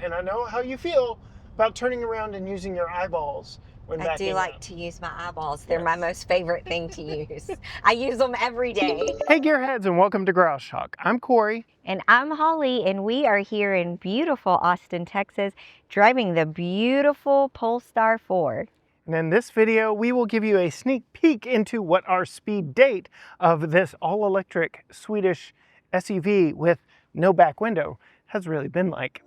And I know how you feel about turning around and using your eyeballs when I do backing like up. to use my eyeballs. They're my Yes. most favorite thing to use. I use them every day. Hey Gearheads, and welcome to Garage Talk. I'm Corey. And I'm Holly, and we are here in beautiful Austin, Texas, driving the beautiful Polestar 4. And in this video, we will give you a sneak peek into what our speed date of this all-electric Swedish SUV with no back window has really been like.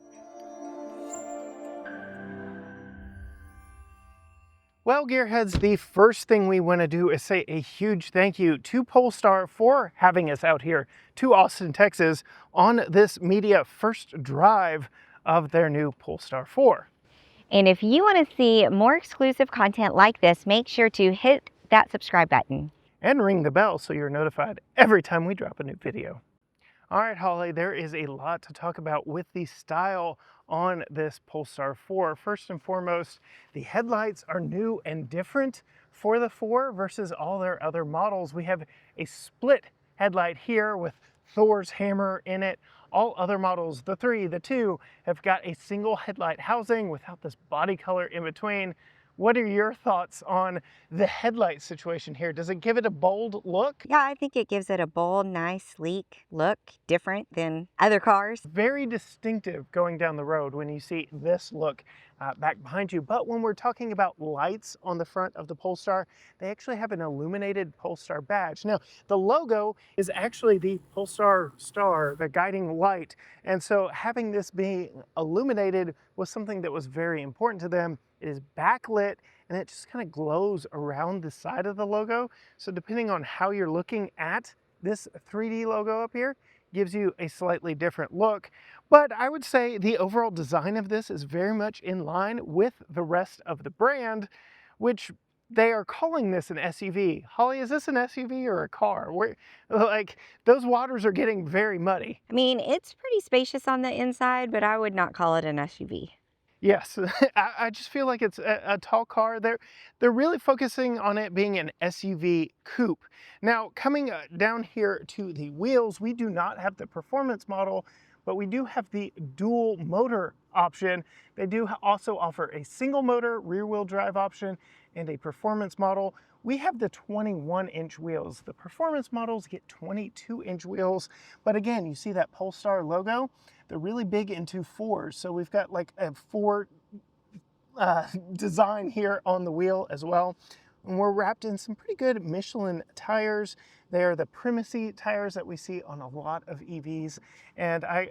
Well, Gearheads, the first thing we want to do is say a huge thank you to Polestar for having us out here to Austin, Texas on this media first drive of their new Polestar 4. And if you want to see more exclusive content like this, make sure to hit that subscribe button. And ring the bell so you're notified every time we drop a new video. All right, Holly, there is a lot to talk about with the style on this Polestar 4. First and foremost, the headlights are new and different for the 4 versus all their other models. We have a split headlight here with Thor's hammer in it. All other models, the 3, the 2, have got a single headlight housing without this body color in between. What are your thoughts on the headlight situation here? Does it give it a bold look? Yeah, I think it gives it a bold, nice, sleek look, different than other cars. Very distinctive going down the road when you see this look back behind you. But when we're talking about lights on the front of the Polestar, they actually have an illuminated Polestar badge. Now, the logo is actually the Polestar star, the guiding light. And so having this be illuminated was something that was very important to them. It is backlit and it just kind of glows around the side of the logo. So depending on how you're looking at this 3D logo up here, gives you a slightly different look. But I would say the overall design of this is very much in line with the rest of the brand, which they are calling this an SUV. Holly, is this an SUV or a car? Like, those waters are getting very muddy. I mean, it's pretty spacious on the inside, but I would not call it an SUV. Yes, I just feel like it's a tall car. They're really focusing on it being an SUV coupe. Now, coming down here to the wheels, we do not have the performance model, but we do have the dual motor option. They do also offer a single motor rear wheel drive option and a performance model. We have the 21-inch wheels. The performance models get 22-inch wheels, but again, you see that Polestar logo? They're really big into 4s, so we've got like a 4 design here on the wheel as well. And we're wrapped in some pretty good Michelin tires. They are the Primacy tires that we see on a lot of EVs. And I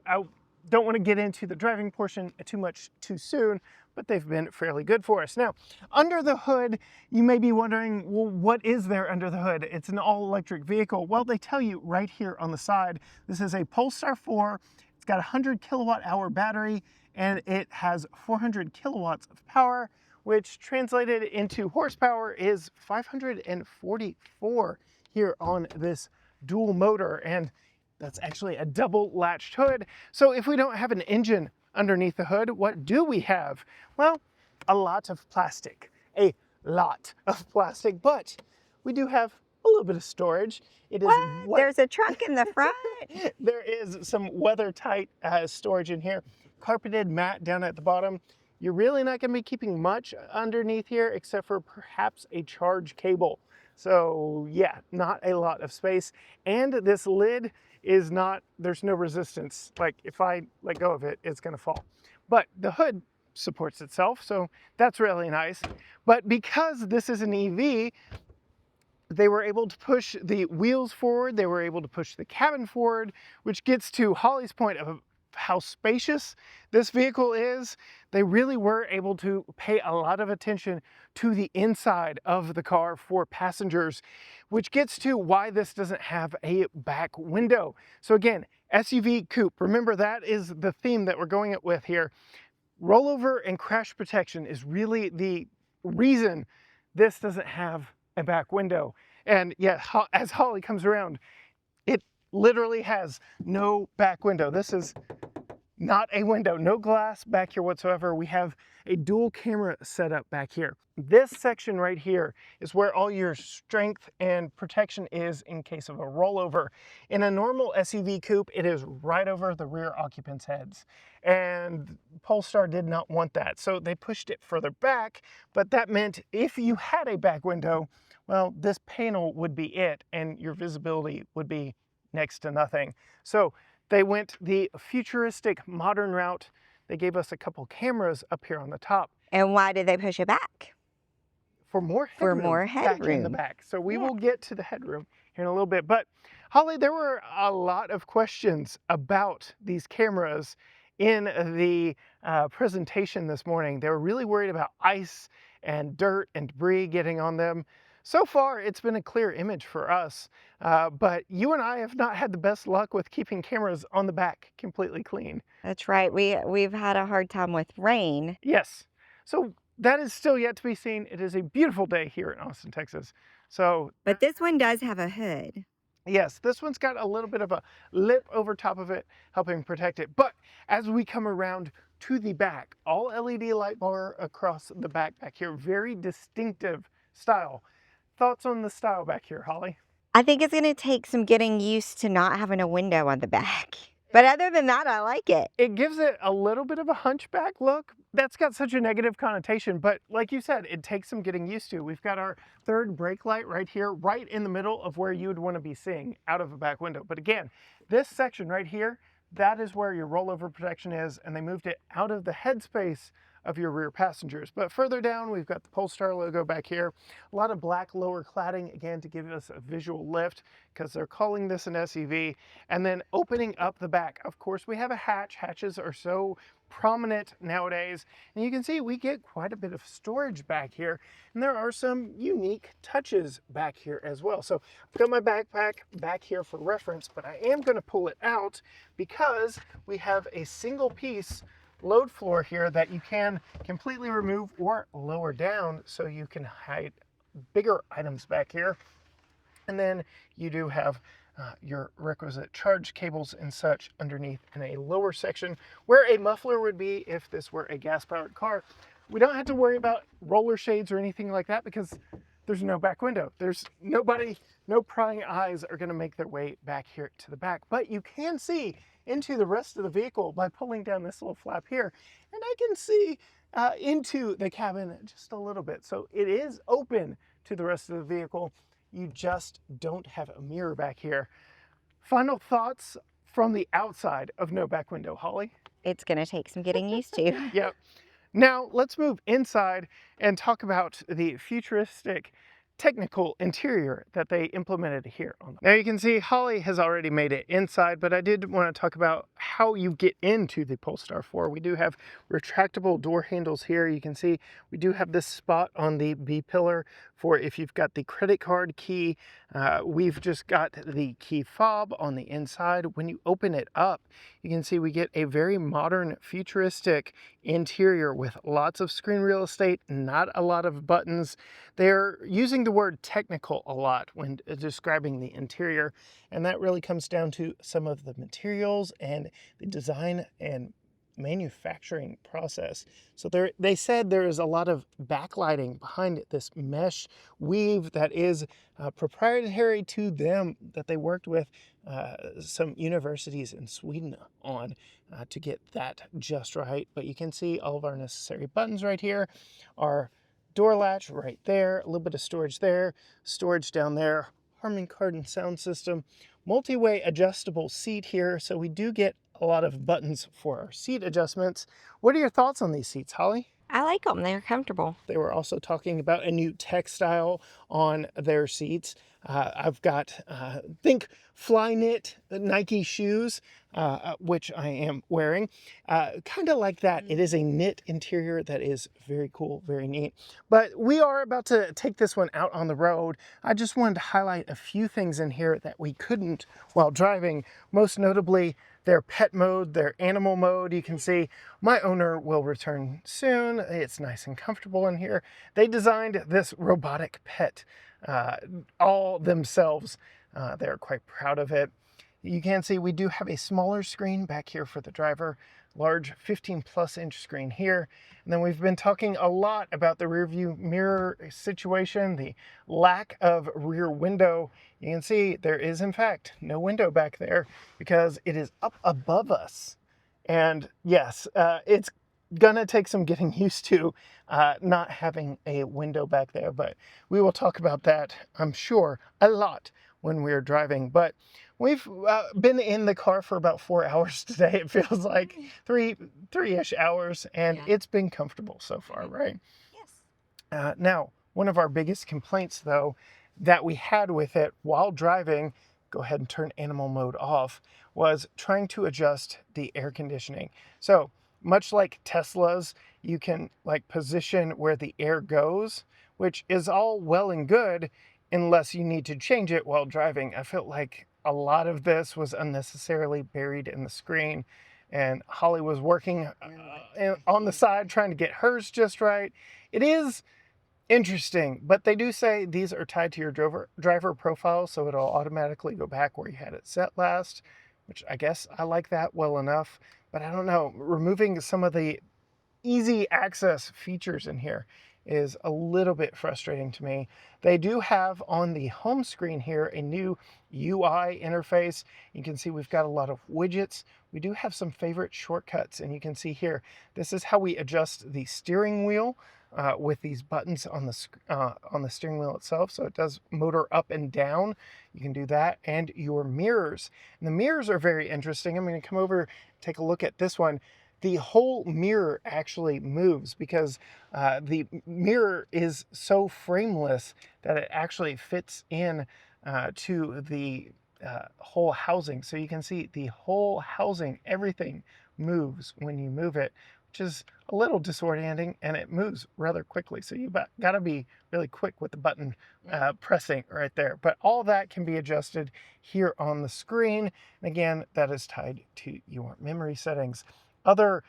don't want to get into the driving portion too much too soon, but they've been fairly good for us. Now, under the hood, you may be wondering, well, what is there under the hood? It's an all-electric vehicle. Well, they tell you right here on the side, this is a Polestar 4. It's got a 100 kilowatt hour battery, and it has 400 kilowatts of power, which translated into horsepower is 544 here on this dual motor. And that's actually a double latched hood. So if we don't have an engine underneath the hood, what do we have? Well, a lot of plastic, but we do have a little bit of storage. It is There's a trunk in the front? There is some weather-tight storage in here. Carpeted mat down at the bottom. You're really not going to be keeping much underneath here except for perhaps a charge cable. So yeah, not a lot of space. And this lid is not, there's no resistance. Like if I let go of it, it's going to fall. But the hood supports itself, so that's really nice. But because this is an EV, they were able to push the wheels forward, they were able to push the cabin forward, which gets to Holly's point of how spacious this vehicle is. They really were able to pay a lot of attention to the inside of the car for passengers, which gets to why this doesn't have a back window. So again, SUV coupe, remember that is the theme that we're going with here. Rollover and crash protection is really the reason this doesn't have a back window. And yeah, as Holly comes around, it literally has no back window. This is not a window, no glass back here whatsoever. We have a dual camera setup back here. This section right here is where all your strength and protection is in case of a rollover. In a normal SUV coupe, it is right over the rear occupants' heads. And Polestar did not want that, so they pushed it further back, but that meant if you had a back window, well, this panel would be it, and your visibility would be next to nothing. So they went the futuristic modern route. They gave us a couple cameras up here on the top. And why did they push it back? For more For headroom, more back in the headroom. back. So we will get to the headroom here in a little bit. But Holly, there were a lot of questions about these cameras in the presentation this morning. They were really worried about ice and dirt and debris getting on them. So far, it's been a clear image for us, but you and I have not had the best luck with keeping cameras on the back completely clean. That's right. We've had a hard time with rain. Yes. So that is still yet to be seen. It is a beautiful day here in Austin, Texas. So, But this one does have a hood. yes, this one's got a little bit of a lip over top of it, helping protect it. But as we come around to the back, all LED light bar across the back here, very distinctive style. Thoughts on the style back here, Holly? I think it's going to take some getting used to not having a window on the back. But other than that, I like it. It gives it a little bit of a hunchback look. That's got such a negative connotation, but like you said, it takes some getting used to. We've got our third brake light right here, right in the middle of where you would want to be seeing out of a back window. But again, this section right here, that is where your rollover protection is, and they moved it out of the headspace of your rear passengers. But further down, we've got the Polestar logo back here. A lot of black lower cladding, again, to give us a visual lift, because they're calling this an SUV. And then opening up the back, of course, we have a hatch. Hatches are so prominent nowadays, and you can see we get quite a bit of storage back here, and there are some unique touches back here as well. So I've got my backpack back here for reference, but I am going to pull it out because we have a single piece load floor here that you can completely remove or lower down, so you can hide bigger items back here. And then you do have your requisite charge cables and such underneath in a lower section where a muffler would be if this were a gas-powered car. We don't have to worry about roller shades or anything like that because there's no back window. There's nobody, no prying eyes are going to make their way back here to the back. But you can see into the rest of the vehicle by pulling down this little flap here. And I can see into the cabin just a little bit. So it is open to the rest of the vehicle. You just don't have a mirror back here. Final thoughts from the outside of no back window, Holly? It's going to take some getting used to. Yep. Now let's move inside and talk about the futuristic technical interior that they implemented here. Now you can see Holly has already made it inside, but I did want to talk about how you get into the Polestar 4. We do have retractable door handles here. You can see we do have this spot on the B-pillar for if you've got the credit card key. We've just got the key fob on the inside. When you open it up, you can see we get a very modern, futuristic interior with lots of screen real estate, not a lot of buttons. They're using the word technical a lot when describing the interior, and that really comes down to some of the materials and the design and manufacturing process. So they said there is a lot of backlighting behind this mesh weave that is proprietary to them, that they worked with some universities in Sweden on to get that just right. But you can see all of our necessary buttons right here, our door latch right there, a little bit of storage there, storage down there, Harman Kardon sound system, multi-way adjustable seat here. So we do get a lot of buttons for our seat adjustments. What are your thoughts on these seats, Holly? I like them. They're comfortable. They were also talking about a new textile on their seats. I've got, think Flyknit Nike shoes, which I am wearing. Kind of like that. It is a knit interior that is very cool, very neat. But we are about to take this one out on the road. I just wanted to highlight a few things in here that we couldn't while driving, most notably their pet mode, their animal mode. You can see my owner will return soon. It's nice and comfortable in here. They designed this robotic pet all themselves. They're quite proud of it. You can see we do have a smaller screen back here for the driver, large 15+ inch screen here. And then we've been talking a lot about the rear view mirror situation, the lack of rear window. You can see there is in fact no window back there because it is up above us. And yes, it's gonna take some getting used to not having a window back there, but we will talk about that, I'm sure, a lot when we're driving. But we've been in the car for about 4 hours today. It feels like three-ish hours, and it's been comfortable so far, right? Yes. Now, one of our biggest complaints, though, that we had with it while driving, go ahead and turn animal mode off, was trying to adjust the air conditioning. So much like Teslas, you can like position where the air goes, which is all well and good unless you need to change it while driving. I felt like a lot of this was unnecessarily buried in the screen, and Holly was working on the side trying to get hers just right. It is interesting, but they do say these are tied to your driver profile, so it'll automatically go back where you had it set last, which I guess I like that well enough. But I don't know, removing some of the easy access features in here is a little bit frustrating to me. They do have on the home screen here a new UI interface. You can see we've got a lot of widgets. We do have some favorite shortcuts, and you can see here, this is how we adjust the steering wheel with these buttons on the steering wheel itself. So it does motor up and down. You can do that, and your mirrors. And the mirrors are very interesting. I'm going to come over, take a look at this one. The whole mirror actually moves because the mirror is so frameless that it actually fits in to the whole housing. So you can see the whole housing, everything moves when you move it, which is a little disorienting, and it moves rather quickly. So you got to be really quick with the button pressing right there. But all that can be adjusted here on the screen. And again, that is tied to your memory settings. Other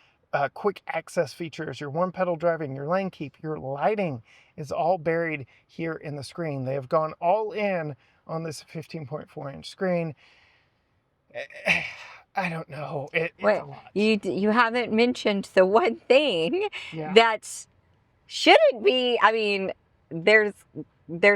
quick access features, your one pedal driving, your lane keep, your lighting is all buried here in the screen. They have gone all in on this 15.4-inch screen. I don't know. It's a lot. You haven't mentioned the one thing that shouldn't be. I mean, there's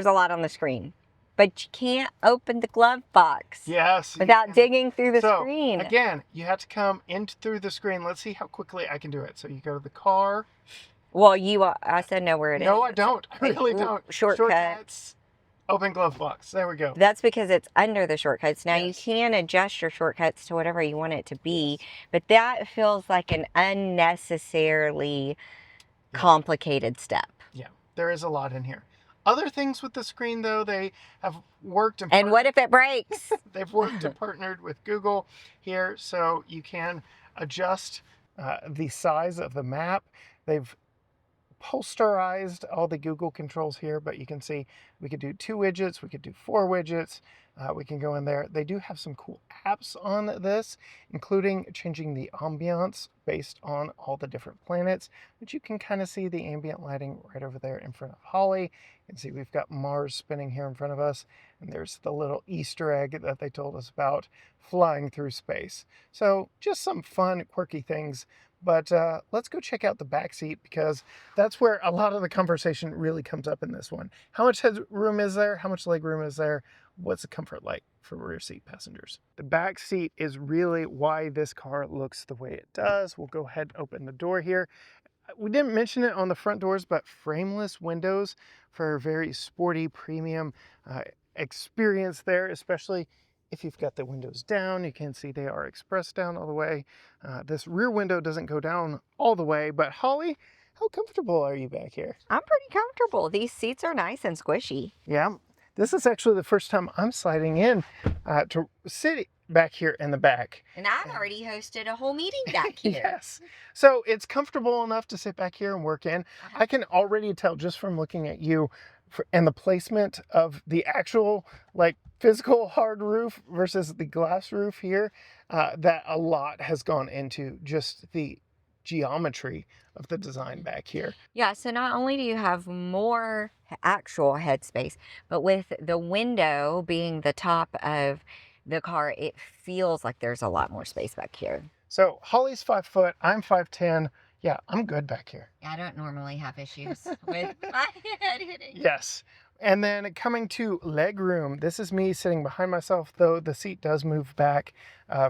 a lot on the screen, but you can't open the glove box without digging through the screen. Again, you have to come in through the screen. Let's see how quickly I can do it. So you go to the car. Well, I said know where it is. No, I don't. I really don't. Shortcuts. Open glove box. There we go. That's because it's under the shortcuts. Now you can adjust your shortcuts to whatever you want it to be, but that feels like an unnecessarily complicated step. Yeah, there is a lot in here. Other things with the screen, though, they have worked and what if it breaks? They've worked and partnered with Google here, so you can adjust the size of the map. They've Polestarized all the Google controls here, but you can see we could do 2 widgets, we could do 4 widgets, we can go in there. They do have some cool apps on this, including changing the ambiance based on all the different planets, which you can kind of see the ambient lighting right over there in front of Holly. You can see we've got Mars spinning here in front of us, and there's the little Easter egg that they told us about flying through space. So just some fun, quirky things. But let's go check out the back seat, because that's where a lot of the conversation really comes up in this one. How much headroom is there? How much leg room is there? What's the comfort like for rear seat passengers? The back seat is really why this car looks the way it does. We'll go ahead and open the door here. We didn't mention it on the front doors, but frameless windows for a very sporty premium experience there, especially if you've got the windows down. You can see they are expressed down all the way. This rear window doesn't go down all the way, but Holly, how comfortable are you back here? I'm pretty comfortable. These seats are nice and squishy. Yeah, this is actually the first time I'm sliding in to sit back here in the back. And I've already hosted a whole meeting back here. Yes. So it's comfortable enough to sit back here and work in. I can already tell just from looking at you and the placement of the actual like physical hard roof versus the glass roof here, that a lot has gone into just the geometry of the design back here. Yeah, so not only do you have more actual headspace, but with the window being the top of the car, it feels like there's a lot more space back here. So Holly's 5 foot, I'm 5'10". Yeah, I'm good back here. I don't normally have issues with my head hitting. Yes. And then coming to leg room, this is me sitting behind myself, though the seat does move back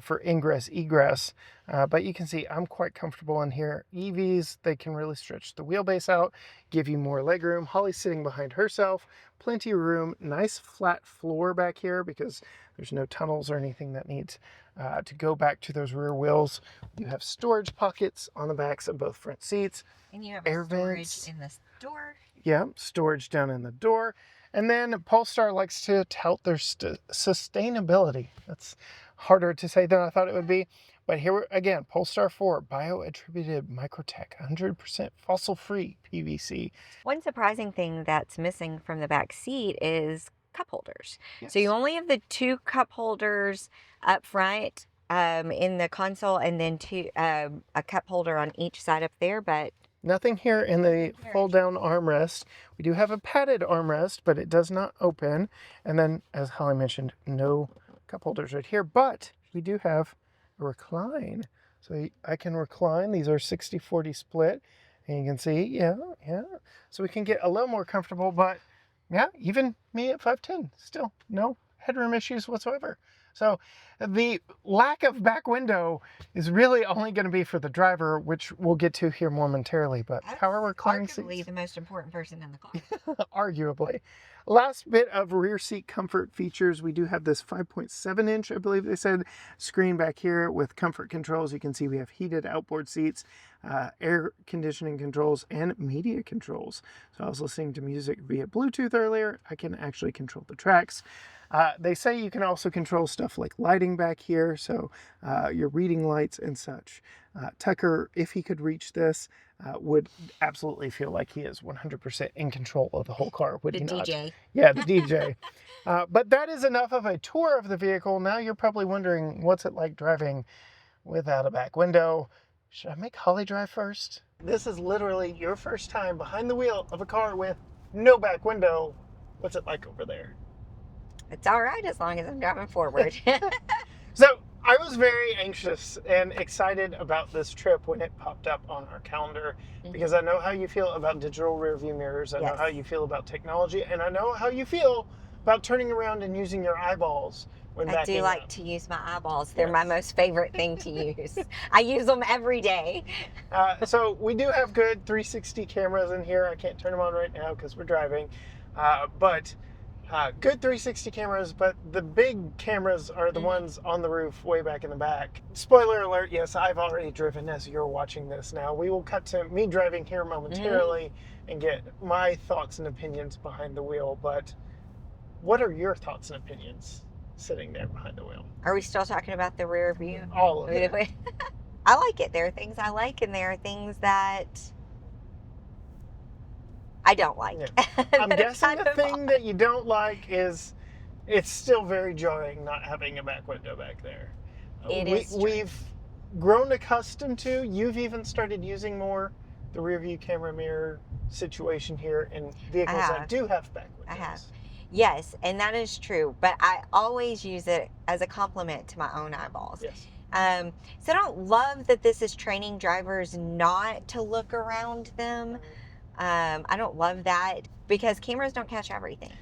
for ingress, egress. But you can see I'm quite comfortable in here. EVs, they can really stretch the wheelbase out, give you more leg room. Holly's sitting behind herself, plenty of room, nice flat floor back here because there's no tunnels or anything that needs to go back to those rear wheels. You have storage pockets on the backs of both front seats. And you have air storage vents in the door. Yeah, storage down in the door. And then Polestar likes to tout their sustainability. That's harder to say than I thought it would be. But here again, Polestar 4, bio-attributed MicroTech, 100% fossil-free PVC. One surprising thing that's missing from the back seat is cup holders. Yes. So you only have the 2 cup holders up front in the console, and then a cup holder on each side up there, but nothing here in the fold-down armrest. We do have a padded armrest, but it does not open. And then, as Holly mentioned, no cup holders right here, but we do have a recline. So I can recline. These are 60-40 split. And you can see, yeah. So we can get a little more comfortable, but yeah, even me at 5'10", still no headroom issues whatsoever. So the lack of back window is really only going to be for the driver, which we'll get to here momentarily. But power reclining seats, arguably the most important person in the car. Arguably. Last bit of rear seat comfort features. We do have this 5.7 inch, I believe they said, screen back here with comfort controls. You can see we have heated outboard seats, air conditioning controls, and media controls. So I was listening to music via Bluetooth earlier. I can actually control the tracks. They say you can also control stuff like lighting back here, so your reading lights and such. Tucker, if he could reach this, would absolutely feel like he is 100% in control of the whole car, would he not? DJ. Yeah, the DJ. But that is enough of a tour of the vehicle. Now you're probably wondering, what's it like driving without a back window? Should I make Holly drive first? This is literally your first time behind the wheel of a car with no back window. What's it like over there? It's all right as long as I'm driving forward. So I was very anxious and excited about this trip when it popped up on our calendar because I know how you feel about digital rearview mirrors. I know how you feel about technology, and I know how you feel about turning around and using your eyeballs when backing up. I do like to use my eyeballs. They're my most favorite thing to use. I use them every day. So we do have good 360 cameras in here. I can't turn them on right now because we're driving, but good 360 cameras, but the big cameras are the ones on the roof way back in the back. Spoiler alert, yes, I've already driven as you're watching this now. We will cut to me driving here momentarily and get my thoughts and opinions behind the wheel, but what are your thoughts and opinions sitting there behind the wheel? Are we still talking about the rear view? All of it. I like it. There are things I like, and there are things that I don't like. Yeah. I'm guessing the thing that you don't like is it's still very jarring not having a back window back there. We've grown accustomed to, you've even started using more the rear view camera mirror situation here in vehicles that do have back windows. I have. Yes, and that is true, but I always use it as a compliment to my own eyeballs. Yes. So I don't love that this is training drivers not to look around them. I don't love that because cameras don't catch everything.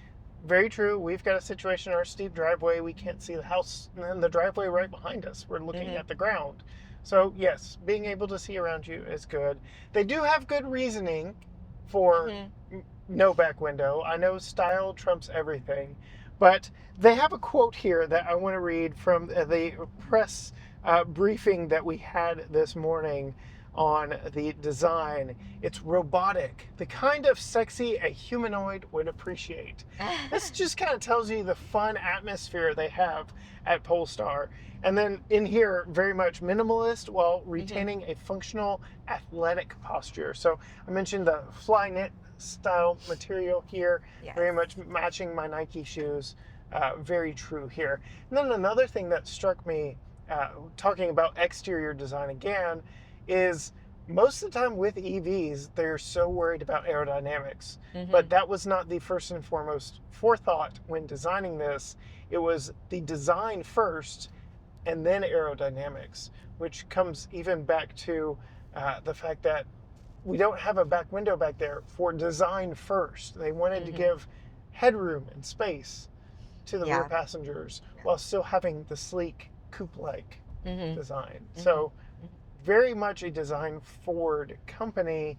Very true. We've got a situation in our steep driveway. We can't see the house and the driveway right behind us. We're looking at the ground. So yes, being able to see around you is good. They do have good reasoning for no back window. I know style trumps everything, but they have a quote here that I want to read from the press briefing that we had this morning on the design. It's robotic, the kind of sexy a humanoid would appreciate. This just kind of tells you the fun atmosphere they have at Polestar. And then in here, very much minimalist while retaining a functional athletic posture. So I mentioned the fly knit style material here, very much matching my Nike shoes. Very true here. And then another thing that struck me, talking about exterior design again, is most of the time with EVs, they're so worried about aerodynamics. But that was not the first and foremost forethought when designing this. It was the design first and then aerodynamics. which comes even back to the fact that we don't have a back window back there for design first. They wanted to give headroom and space to the rear passengers while still having the sleek coupe-like design. So very much a design forward company,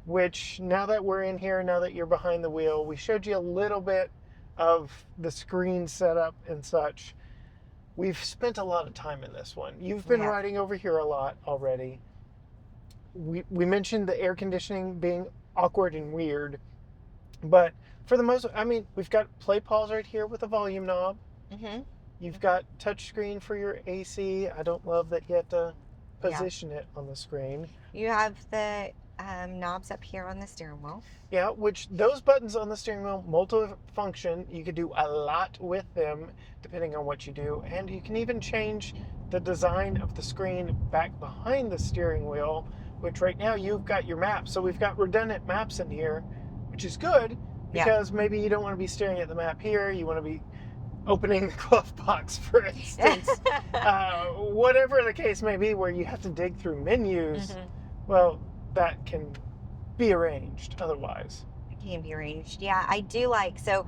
which now that we're in here, now that you're behind the wheel, we showed you a little bit of the screen setup and such. We've spent a lot of time in this one. You've been riding over here a lot already. We mentioned the air conditioning being awkward and weird, but for the most, I mean, we've got play pause right here with a volume knob. You've got touch screen for your AC. I don't love that you have to position it on the screen. You have the knobs up here on the steering wheel. Yeah, which those buttons on the steering wheel, multi-function. You could do a lot with them depending on what you do. And you can even change the design of the screen back behind the steering wheel, which right now you've got your maps. So we've got redundant maps in here, which is good because maybe you don't want to be staring at the map here. You want to be opening the glove box, for instance. Whatever the case may be, where you have to dig through menus, well, that can be arranged otherwise. It can be arranged. Yeah, I do like, so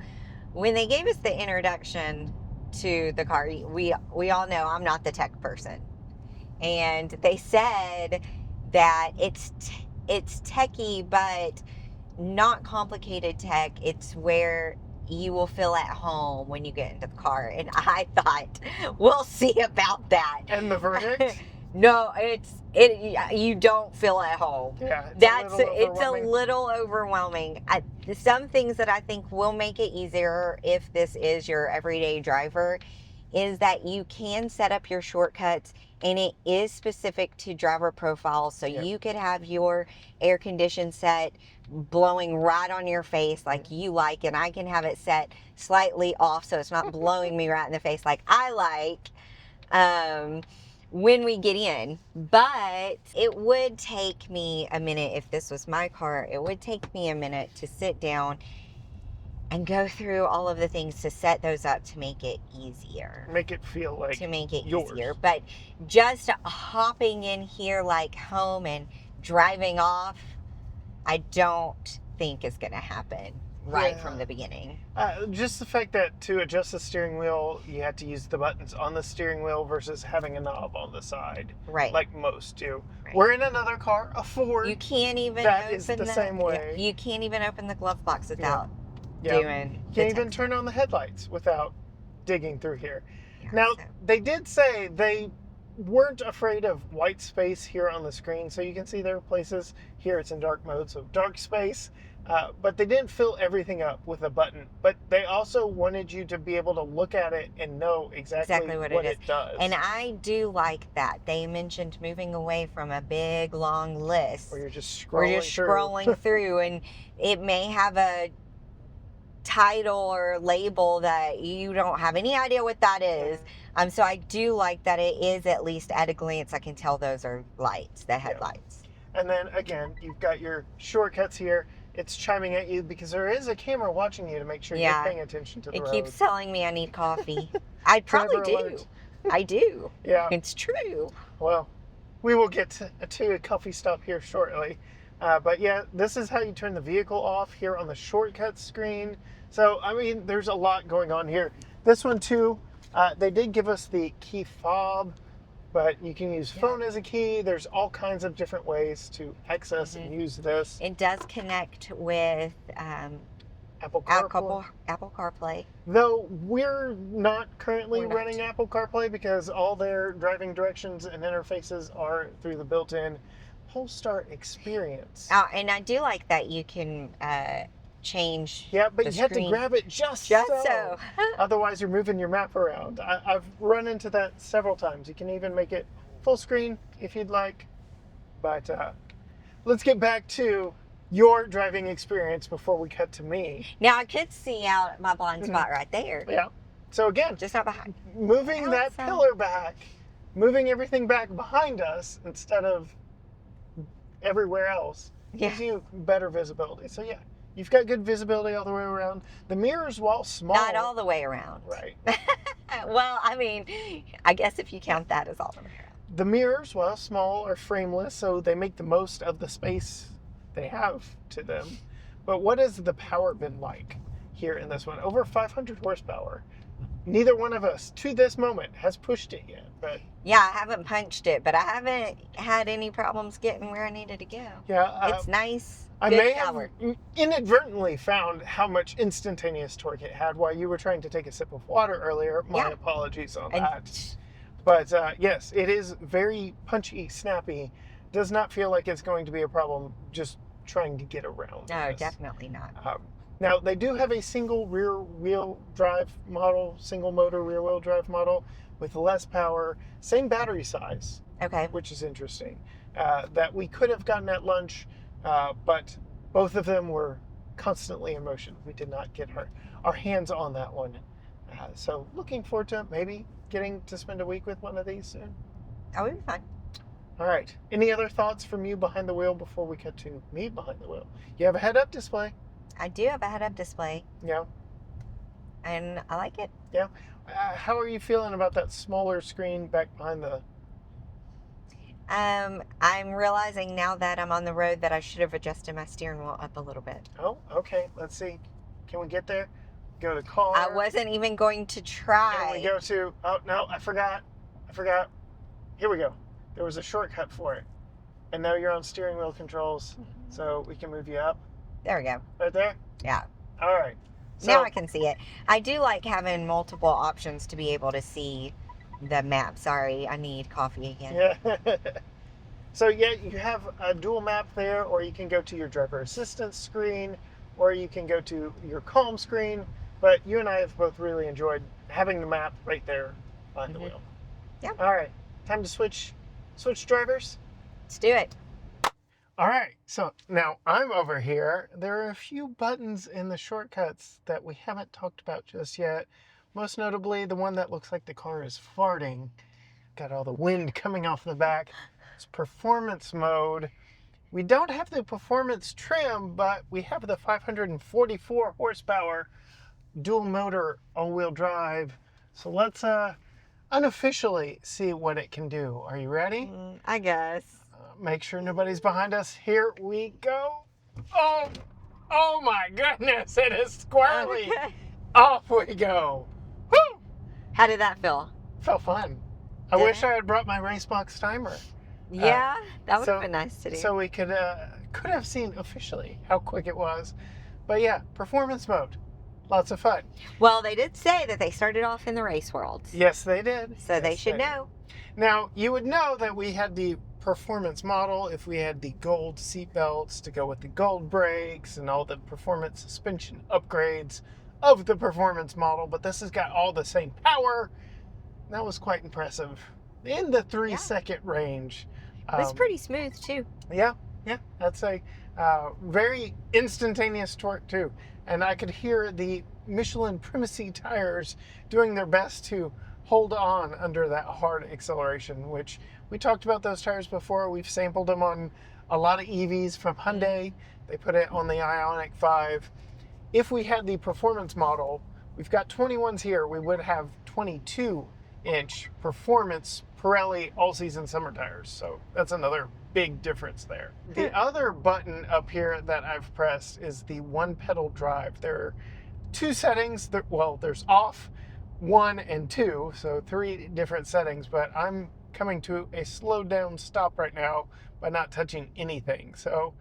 when they gave us the introduction to the car, we all know I'm not the tech person. And they said that it's techie, but not complicated tech. It's where you will feel at home when you get into the car. And I thought, we'll see about that. And the verdict? No, you don't feel at home. Yeah, it's a little overwhelming. Some things that I think will make it easier if this is your everyday driver is that you can set up your shortcuts, and it is specific to driver profile. So you could have your air condition set blowing right on your face like you like, and I can have it set slightly off so it's not blowing me right in the face like I like. When we get in. But it would take me a minute, if this was my car, it would take me a minute to sit down and go through all of the things to set those up to make it easier. Make it feel like yours. Easier. But just hopping in here like home and driving off, I don't think is going to happen from the beginning. Just the fact that to adjust the steering wheel, you have to use the buttons on the steering wheel versus having a knob on the side. Right. Like most do. Right. We're in another car, a Ford. You can't even open the same way. You can't even open the glove box without doing. You can't even turn on the headlights without digging through here. Now, they did say they weren't afraid of white space here on the screen. So you can see there are places here it's in dark mode, so dark space. But they didn't fill everything up with a button. But they also wanted you to be able to look at it and know exactly what it does. And I do like that. They mentioned moving away from a big, long list. Where you're just scrolling through. And it may have a title or label that you don't have any idea what that is. So I do like that it is, at least at a glance, I can tell those are lights, the headlights. And then, again, you've got your shortcuts here. It's chiming at you because there is a camera watching you to make sure you're paying attention to the road. It keeps telling me I need coffee. I probably do. I do. Yeah. It's true. Well, we will get to a coffee stop here shortly. But yeah, this is how you turn the vehicle off here on the shortcut screen. So, I mean, there's a lot going on here. This one too, they did give us the key fob, but you can use phone as a key. There's all kinds of different ways to access and use this. It does connect with Apple CarPlay. Apple CarPlay. Though we're not currently running Apple CarPlay because all their driving directions and interfaces are through the built-in Polestar experience. Oh, and I do like that you can change. Yeah, but you have to grab it just so. Otherwise, you're moving your map around. I've run into that several times. You can even make it full screen if you'd like. But let's get back to your driving experience before we cut to me. Now, I could see out my blind spot right there. Yeah. So again, just not behind. Moving that pillar back, moving everything back behind us instead of everywhere else gives you better visibility. So yeah. You've got good visibility all the way around. The mirrors, while small... Not all the way around. Right. Well, I mean, I guess if you count that as all the way around. The mirrors, while small, are frameless, so they make the most of the space they have to them. But what has the power been like here in this one? Over 500 horsepower. Neither one of us, to this moment, has pushed it yet. But yeah, I haven't punched it, but I haven't had any problems getting where I needed to go. yeah, It's nice. I Good may power. have inadvertently found how much instantaneous torque it had while you were trying to take a sip of water earlier. My apologies on that. But yes, it is very punchy, snappy. Does not feel like it's going to be a problem just trying to get around. No, definitely not. Now, they do have a single rear wheel drive model, single motor rear wheel drive model with less power, same battery size. Okay. Which is interesting. That we could have gotten at lunch, but both of them were constantly in motion. We did not get our hands on that one. So looking forward to maybe getting to spend a week with one of these soon. That would be fun. All right. Any other thoughts from you behind the wheel before we get to me behind the wheel? You have a head-up display. I do have a head-up display. Yeah. And I like it. Yeah. How are you feeling about that smaller screen back behind the... I'm realizing now that I'm on the road that I should have adjusted my steering wheel up a little bit. Oh, okay. Let's see. Can we get there? Go to car. I wasn't even going to try. And we go to... Oh, no, I forgot. Here we go. There was a shortcut for it. And now you're on steering wheel controls, so we can move you up. There we go. Right there? Yeah. All right. So, now I can see it. I do like having multiple options to be able to see the map. Sorry, I need coffee again. Yeah. So, yeah, you have a dual map there, or you can go to your driver assistance screen, or you can go to your calm screen. But you and I have both really enjoyed having the map right there behind the wheel. Yeah. All right. Time to switch drivers. Let's do it. All right, so now I'm over here. There are a few buttons in the shortcuts that we haven't talked about just yet. Most notably, the one that looks like the car is farting. Got all the wind coming off the back. It's performance mode. We don't have the performance trim, but we have the 544 horsepower dual motor all-wheel drive. So let's unofficially see what it can do. Are you ready? I guess. Make sure nobody's behind us. Here we go. Oh my goodness, it is squirrely. Okay. Off we go. Woo! How did that feel? Felt fun. I wish I had brought my Racebox timer. Yeah, that would have been nice to do. So we could have seen officially how quick it was. But yeah, performance mode. Lots of fun. Well, they did say that they started off in the race world. Yes, they did. So they should know. Now, you would know that we had the performance model if we had the gold seat belts to go with the gold brakes and all the performance suspension upgrades of the performance model, but this has got all the same power. That was quite impressive. In the 3-second range. It was pretty smooth too. Yeah, that's a very instantaneous torque too. And I could hear the Michelin Primacy tires doing their best to hold on under that hard acceleration, which we talked about those tires before. We've sampled them on a lot of EVs from Hyundai. They put it on the Ioniq 5. If we had the performance model, we've got 21s here, we would have 22-inch performance Pirelli all-season summer tires. So that's another big difference there. The other button up here that I've pressed is the one-pedal drive. There are two settings. Well, there's off, 1 and 2, so 3 different settings, but I'm coming to a slowed down stop right now by not touching anything. So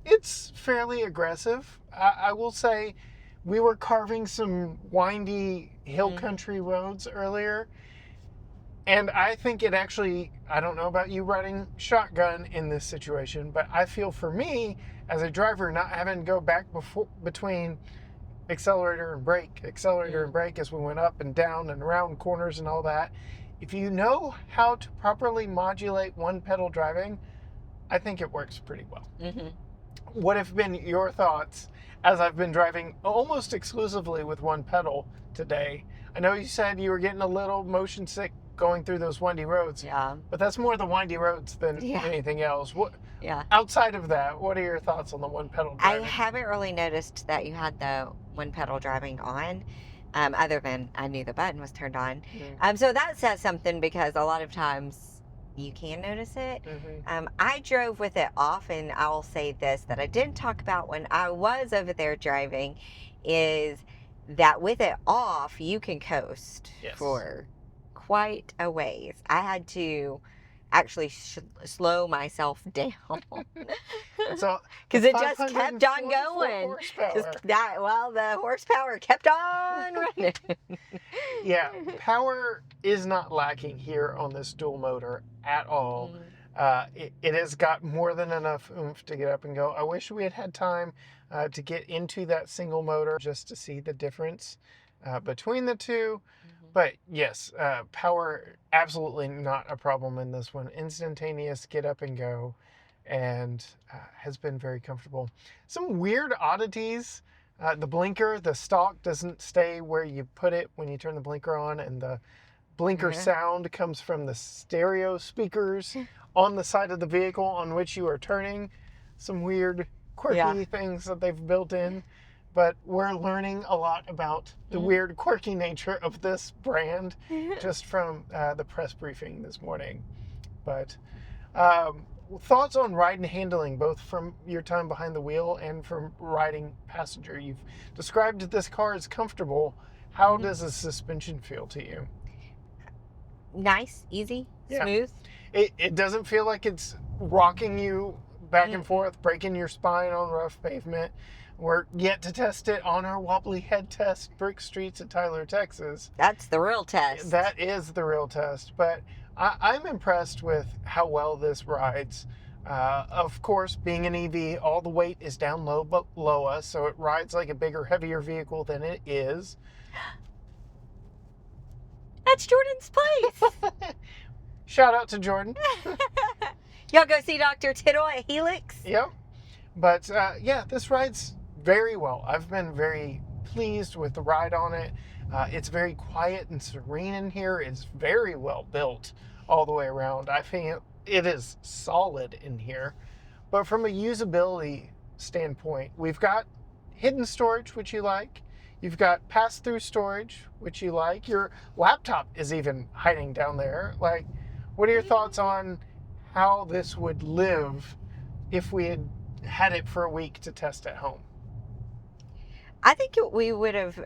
it's fairly aggressive. I will say we were carving some windy hill country roads earlier, and I think it actually, I don't know about you riding shotgun in this situation, but I feel for me as a driver not having to go back between accelerator and brake as we went up and down and around corners and all that. If you know how to properly modulate one pedal driving, I think it works pretty well. What have been your thoughts as I've been driving almost exclusively with one pedal today? I know you said you were getting a little motion sick going through those windy roads. Yeah. But that's more the windy roads than anything else. Yeah. Outside of that, what are your thoughts on the one pedal driving? I haven't really noticed that you had the one pedal driving on, other than I knew the button was turned on. So that says something, because a lot of times you can notice it. Mm-hmm. I drove with it off, and I'll say this that I didn't talk about when I was over there driving is that with it off, you can coast for quite a ways. I had to actually slow myself down because it just kept on going. The horsepower kept on running. Yeah, power is not lacking here on this dual motor at all. It has got more than enough oomph to get up and go. I wish we had had time to get into that single motor just to see the difference between the two. But yes, power absolutely not a problem in this one. Instantaneous get up and go, and has been very comfortable. Some weird oddities. The blinker, the stalk doesn't stay where you put it when you turn the blinker on, and the blinker sound comes from the stereo speakers on the side of the vehicle on which you are turning. Some weird, quirky things that they've built in. But we're learning a lot about the weird, quirky nature of this brand just from the press briefing this morning. But thoughts on ride and handling, both from your time behind the wheel and from riding passenger? You've described this car as comfortable. How does the suspension feel to you? Nice, easy, smooth. It doesn't feel like it's rocking you back and forth, breaking your spine on rough pavement. We're yet to test it on our wobbly head test, brick streets at Tyler, Texas. That's the real test. That is the real test. But I'm impressed with how well this rides. Of course, being an EV, all the weight is down low below us, so it rides like a bigger, heavier vehicle than it is. That's Jordan's place. Shout out to Jordan. Y'all go see Dr. Tittle at Helix. Yep. But this rides very well. I've been very pleased with the ride on it. It's very quiet and serene in here. It's very well built all the way around. I think it is solid in here. But from a usability standpoint, we've got hidden storage, which you like. You've got pass-through storage, which you like. Your laptop is even hiding down there. Like, what are your thoughts on how this would live if we had it for a week to test at home? I think we would have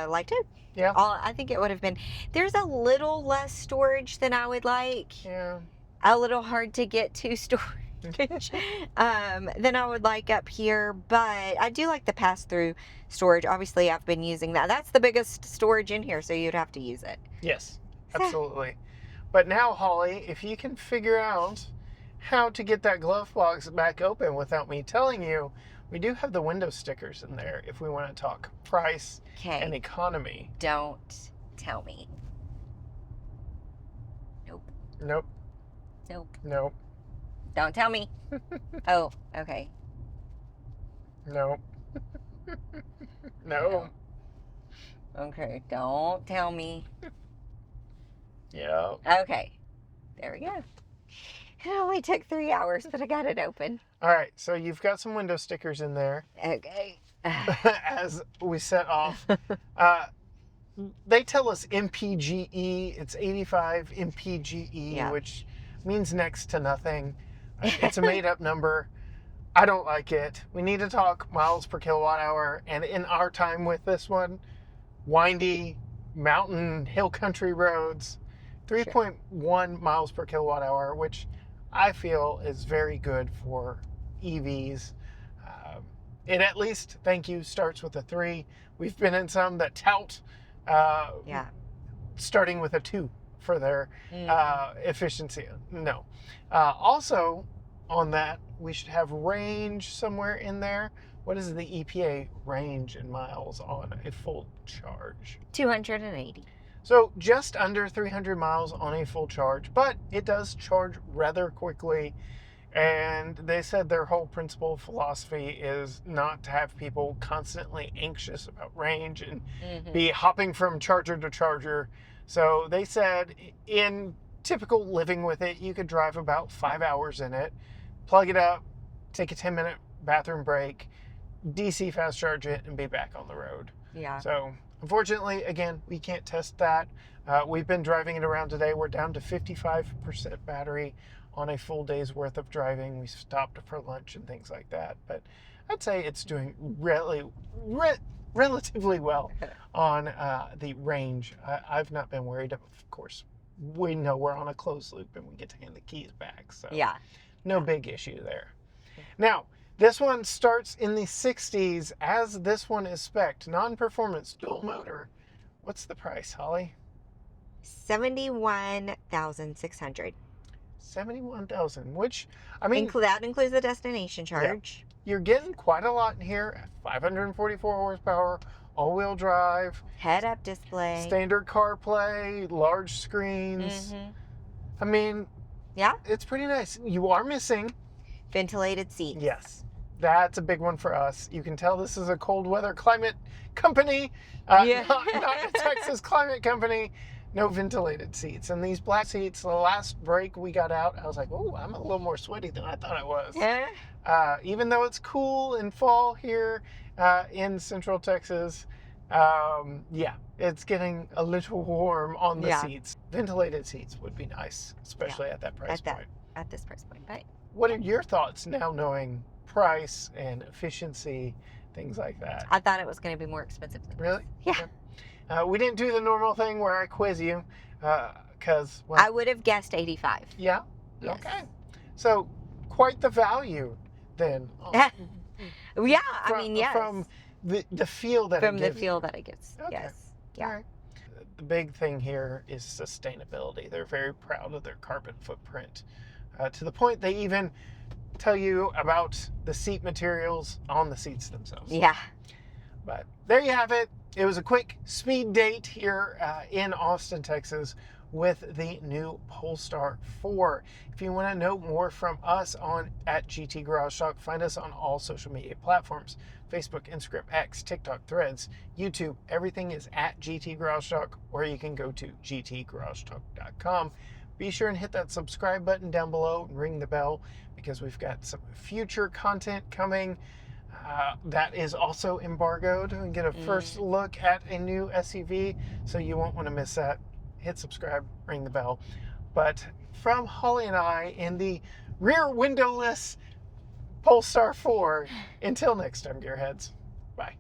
liked it. Yeah. I think it would have been. There's a little less storage than I would like. Yeah. A little hard to get to storage than I would like up here. But I do like the pass-through storage. Obviously, I've been using that. That's the biggest storage in here, so you'd have to use it. Yes, absolutely. But now, Holly, if you can figure out how to get that glove box back open without me telling you, we do have the window stickers in there if we want to talk price and economy. Don't tell me. Nope. Nope. Nope. Nope. Don't tell me. Oh, okay. Nope. No. Okay, don't tell me. Yeah. Okay. There we go. It only took 3 hours, but I got it open. All right, so you've got some window stickers in there. Okay. As we set off. They tell us MPGE. It's 85 MPGE, which means next to nothing. It's a made-up number. I don't like it. We need to talk miles per kilowatt hour. And in our time with this one, windy mountain hill country roads, 3.1 miles per kilowatt hour, which I feel is very good for EVs. It at least, thank you, starts with a 3. We've been in some that tout starting with a 2 for their efficiency. No. Also, on that, we should have range somewhere in there. What is the EPA range in miles on a full charge? 280. So just under 300 miles on a full charge, but it does charge rather quickly. And they said their whole principle philosophy is not to have people constantly anxious about range and be hopping from charger to charger. So they said in typical living with it, you could drive about 5 hours in it, plug it up, take a 10-minute bathroom break, DC fast charge it, and be back on the road. Yeah. So Unfortunately, again, we can't test that. We've been driving it around today. We're down to 55% battery on a full day's worth of driving. We stopped for lunch and things like that. But I'd say it's doing relatively well on the range. I've not been worried. Of course, we know we're on a closed loop and we get to hand the keys back. So Yeah. no big issue there. Now, this one starts in the 60s as this one is spec'd. Non-performance dual motor. What's the price, Holly? $71,600. $71,000, which, I mean... That includes the destination charge. Yeah, you're getting quite a lot in here. 544 horsepower, all-wheel drive. Head-up display. Standard CarPlay, large screens. Mm-hmm. I mean... Yeah. It's pretty nice. You are missing... ventilated seats. Yes. That's a big one for us. You can tell this is a cold weather climate company, not a Texas climate company. No ventilated seats. And these black seats, the last break we got out, I was like, oh, I'm a little more sweaty than I thought I was. Yeah. Even though it's cool in fall here in Central Texas, yeah, it's getting a little warm on the seats. Ventilated seats would be nice, especially at that price point. At this price point, right? What are your thoughts now knowing price and efficiency, things like that? I thought it was going to be more expensive than Really? Yeah. We didn't do the normal thing where I quiz you because... I would have guessed 85. Yeah? Yes. Okay. So, quite the value then. Yeah, I mean, yes. From the feel that From it the gives. feel that it gives, Okay. yes. Yeah. All right. The big thing here is sustainability. They're very proud of their carbon footprint. To the point they even tell you about the seat materials on the seats themselves. Yeah. But there you have it. It was a quick speed date here in Austin, Texas with the new Polestar 4. If you want to know more from us at GT Garage Talk, find us on all social media platforms. Facebook, Instagram, X, TikTok, Threads, YouTube. Everything is at GT Garage Talk, or you can go to gtgaragetalk.com. Be sure and hit that subscribe button down below and ring the bell because we've got some future content coming that is also embargoed. And get a first look at a new SUV, so you won't want to miss that. Hit subscribe, ring the bell. But from Holly and I in the rear windowless Polestar 4, until next time, Gearheads. Bye.